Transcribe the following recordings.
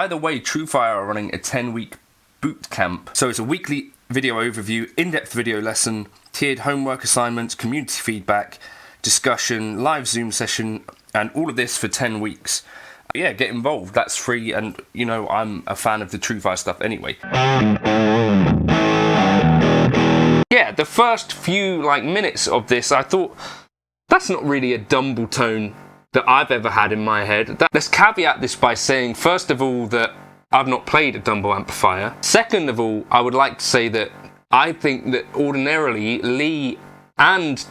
By the way, TrueFire are running a 10-week boot camp. So it's a weekly video overview, in-depth video lesson, tiered homework assignments, community feedback, discussion, live Zoom session, and all of this for 10 weeks. Yeah, get involved. That's free, and you know, I'm a fan of the TrueFire stuff anyway. Yeah, the first few minutes of this, I thought, that's not really a Dumble tone that I've ever had in my head. Let's caveat this by saying, first of all, that I've not played a Dumble amplifier. Second of all, I would like to say that I think that ordinarily Lee and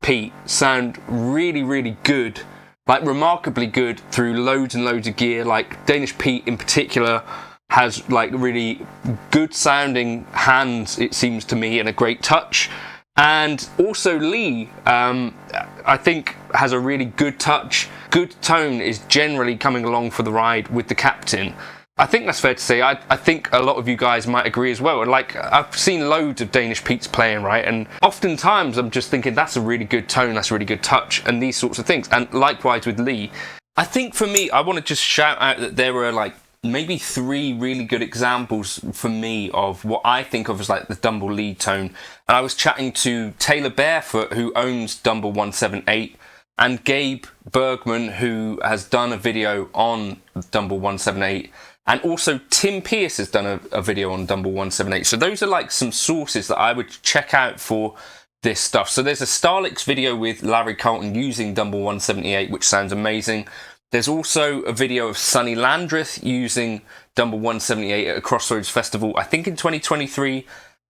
Pete sound really, really good, like remarkably good through loads and loads of gear. Like Danish Pete in particular has like really good sounding hands, it seems to me, and a great touch. And also Lee, I think, has a really good touch. Good tone is generally coming along for the ride with the captain. I think that's fair to say. I think a lot of you guys might agree as well. Like, I've seen loads of Danish Pete's playing, right? And oftentimes I'm just thinking that's a really good tone, that's a really good touch, and these sorts of things. And likewise with Lee. I think for me, I want to just shout out that there were like maybe 3 really good examples for me of what I think of as like the Dumble Lead tone. And I was chatting to Taylor Barefoot, who owns Dumble 178, and Gabe Bergman, who has done a video on Dumble 178, and also Tim Pierce has done a video on Dumble 178. So those are like some sources that I would check out for this stuff. So there's a Starlix video with Larry Carlton using Dumble 178, which sounds amazing. There's also a video of Sonny Landreth using Dumble 178 at a Crossroads Festival, I think in 2023,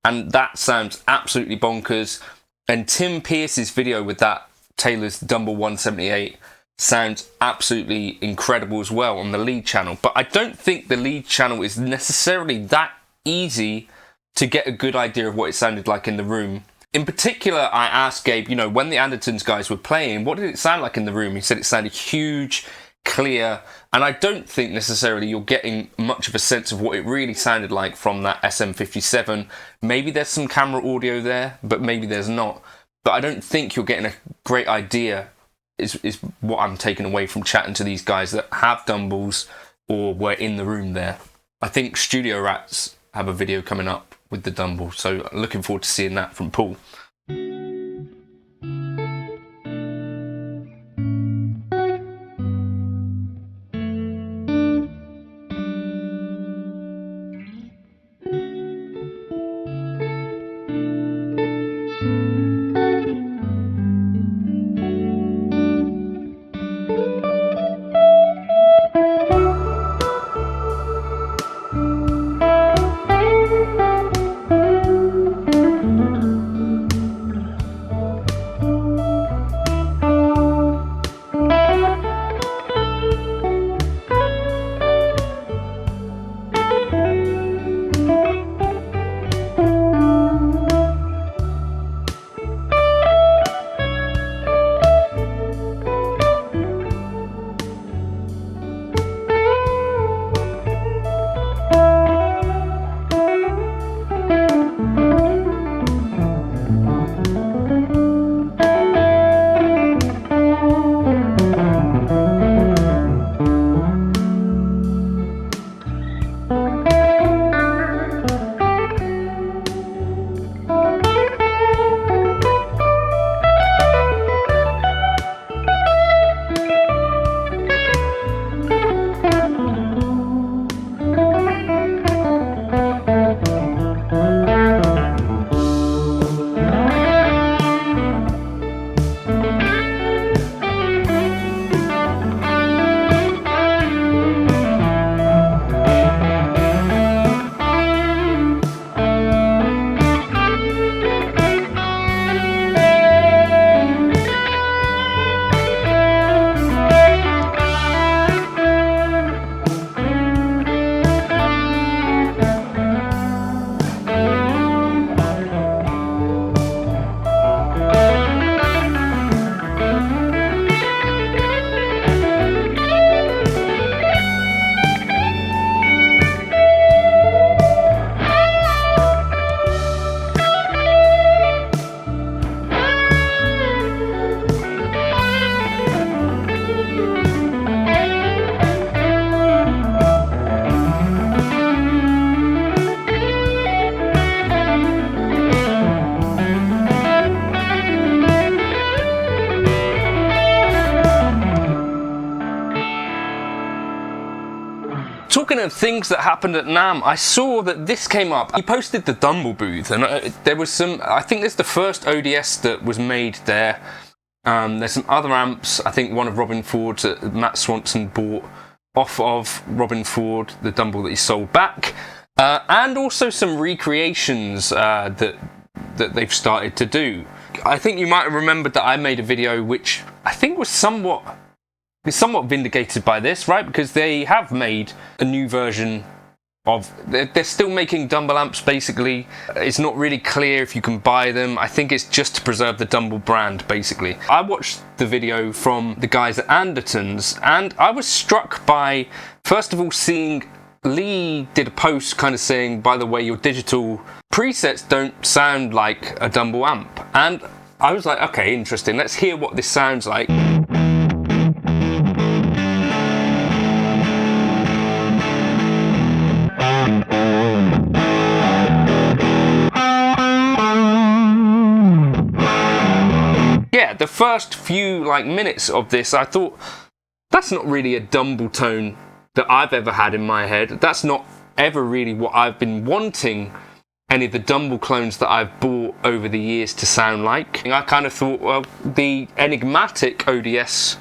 and that sounds absolutely bonkers. And Tim Pierce's video with that Taylor's Dumble 178 sounds absolutely incredible as well on the Lead channel. But I don't think the Lead channel is necessarily that easy to get a good idea of what it sounded like in the room. In particular, I asked Gabe, you know, when the Andertons guys were playing, what did it sound like in the room? He said it sounded huge, clear, and I don't think necessarily you're getting much of a sense of what it really sounded like from that SM57. Maybe there's some camera audio there, but maybe there's not. But I don't think you're getting a great idea, is what I'm taking away from chatting to these guys that have Dumbles or were in the room there. I think Studio Rats have a video coming up with the Dumble, so looking forward to seeing that from Paul. Talking of things that happened at NAMM, I saw that this came up. He posted the Dumble Booth, and there was some, I think this is the first ODS that was made there. There's some other amps, I think one of Robin Ford's that Matt Swanson bought off of Robin Ford, the Dumble that he sold back. And also some recreations that they've started to do. I think you might have remembered that I made a video which I think was somewhat vindicated by this, right? Because they have made a new version of... They're still making Dumble amps, basically. It's not really clear if you can buy them. I think it's just to preserve the Dumble brand, basically. I watched the video from the guys at Andertons, and I was struck by, first of all, seeing... Lee did a post kind of saying, by the way, your digital presets don't sound like a Dumble amp. And I was like, okay, interesting. Let's hear what this sounds like. Yeah, the first few minutes of this, I thought, that's not really a Dumble tone that I've ever had in my head. That's not ever really what I've been wanting any of the Dumble clones that I've bought over the years to sound like. And I kind of thought, well, the enigmatic ODS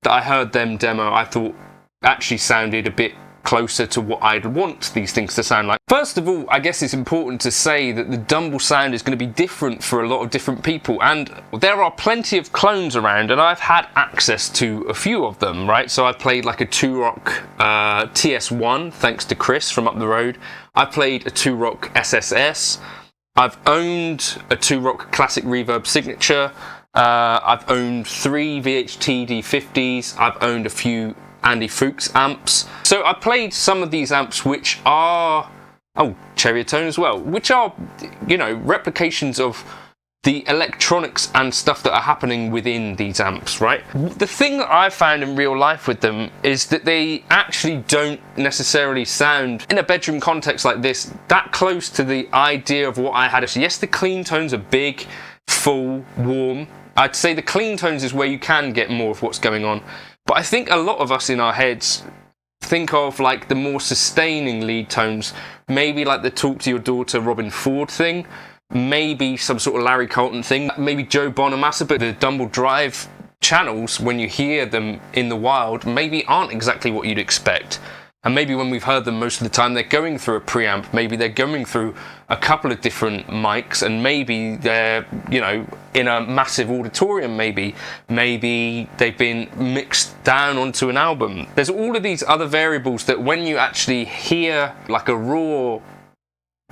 that I heard them demo, I thought actually sounded a bit closer to what I'd want these things to sound like. First of all, I guess it's important to say that the Dumble sound is going to be different for a lot of different people, and there are plenty of clones around, and I've had access to a few of them, right? So I played like a 2-Rock TS1, thanks to Chris from up the road. I played a 2-Rock SSS. I've owned a 2-Rock Classic Reverb Signature. I've owned 3 VHT D50s. I've owned a few Andy Fuchs amps. So I played some of these amps which are, Cherrytone as well, which are, replications of the electronics and stuff that are happening within these amps, right? The thing that I've found in real life with them is that they actually don't necessarily sound, in a bedroom context like this, that close to the idea of what I had. So yes, the clean tones are big, full, warm. I'd say the clean tones is where you can get more of what's going on. But I think a lot of us in our heads think of the more sustaining lead tones, maybe like the Talk to Your Daughter Robin Ford thing, maybe some sort of Larry Carlton thing, maybe Joe Bonamassa, but the Dumble Drive channels, when you hear them in the wild, maybe aren't exactly what you'd expect. And maybe when we've heard them most of the time, they're going through a preamp, maybe they're going through a couple of different mics, and maybe they're, in a massive auditorium, maybe they've been mixed down onto an album. There's all of these other variables that when you actually hear a raw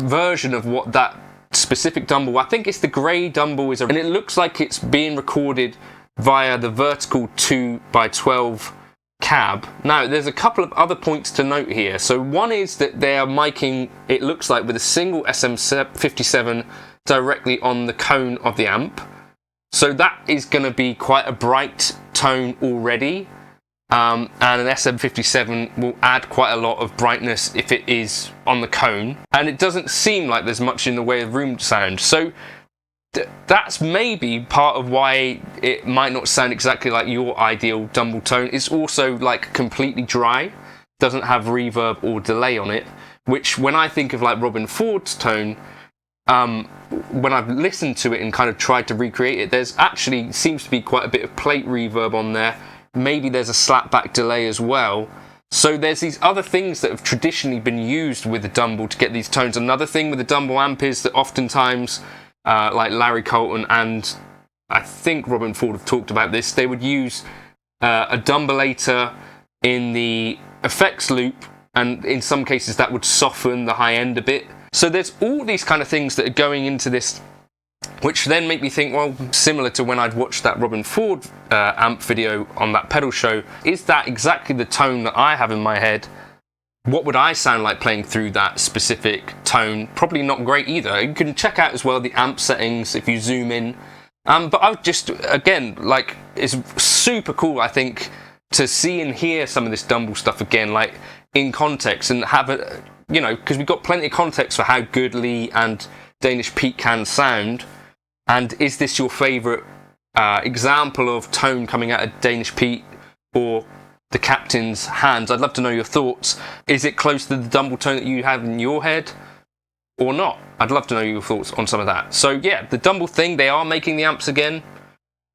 version of what that specific Dumble, I think it's the grey Dumble, and it looks like it's being recorded via the vertical 2x12 cab. Now, there's a couple of other points to note here. So one is that they are miking, it looks like, with a single SM57 directly on the cone of the amp. So that is going to be quite a bright tone already. And an SM57 will add quite a lot of brightness if it is on the cone. And it doesn't seem like there's much in the way of room sound. So that's maybe part of why it might not sound exactly like your ideal Dumble tone. It's also completely dry, doesn't have reverb or delay on it, which when I think of Robin Ford's tone, when I've listened to it and kind of tried to recreate it, there's actually seems to be quite a bit of plate reverb on there. Maybe there's a slapback delay as well. So there's these other things that have traditionally been used with the Dumble to get these tones. Another thing with the Dumble amp is that oftentimes like Larry Carlton and I think Robin Ford have talked about this, they would use a Dumbleator in the effects loop, and in some cases that would soften the high end a bit. So there's all these kind of things that are going into this, which then make me think, well, similar to when I'd watched that Robin Ford amp video on that pedal show, is that exactly the tone that I have in my head? What would I sound like playing through that specific tone? Probably not great either. You can check out as well the amp settings if you zoom in. But I would just, again, it's super cool, I think, to see and hear some of this Dumble stuff again, in context, and have it, because we've got plenty of context for how good Lee and Danish Pete can sound. And is this your favourite example of tone coming out of Danish Pete, or the captain's hands. I'd love to know your thoughts. Is it close to the Dumble tone that you have in your head or not? I'd love to know your thoughts on some of that. So yeah, the Dumble thing, they are making the amps again,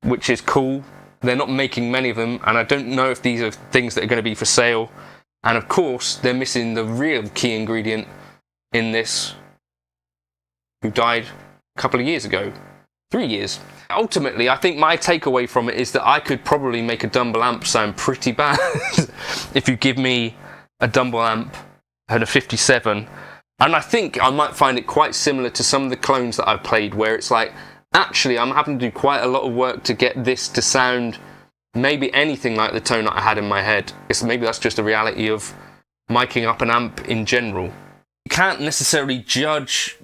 which is cool. They're not making many of them, and I don't know if these are things that are going to be for sale. And of course, they're missing the real key ingredient in this, who died a couple of years ago. 3 years. Ultimately, I think my takeaway from it is that I could probably make a Dumble amp sound pretty bad if you give me a Dumble amp and a 57. And I think I might find it quite similar to some of the clones that I've played, where it's like, actually, I'm having to do quite a lot of work to get this to sound maybe anything like the tone that I had in my head. Maybe that's just the reality of miking up an amp in general. You can't necessarily judge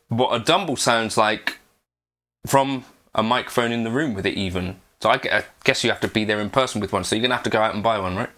what a Dumble sounds like from a microphone in the room with it even. So I guess you have to be there in person with one, so you're going to have to go out and buy one, right?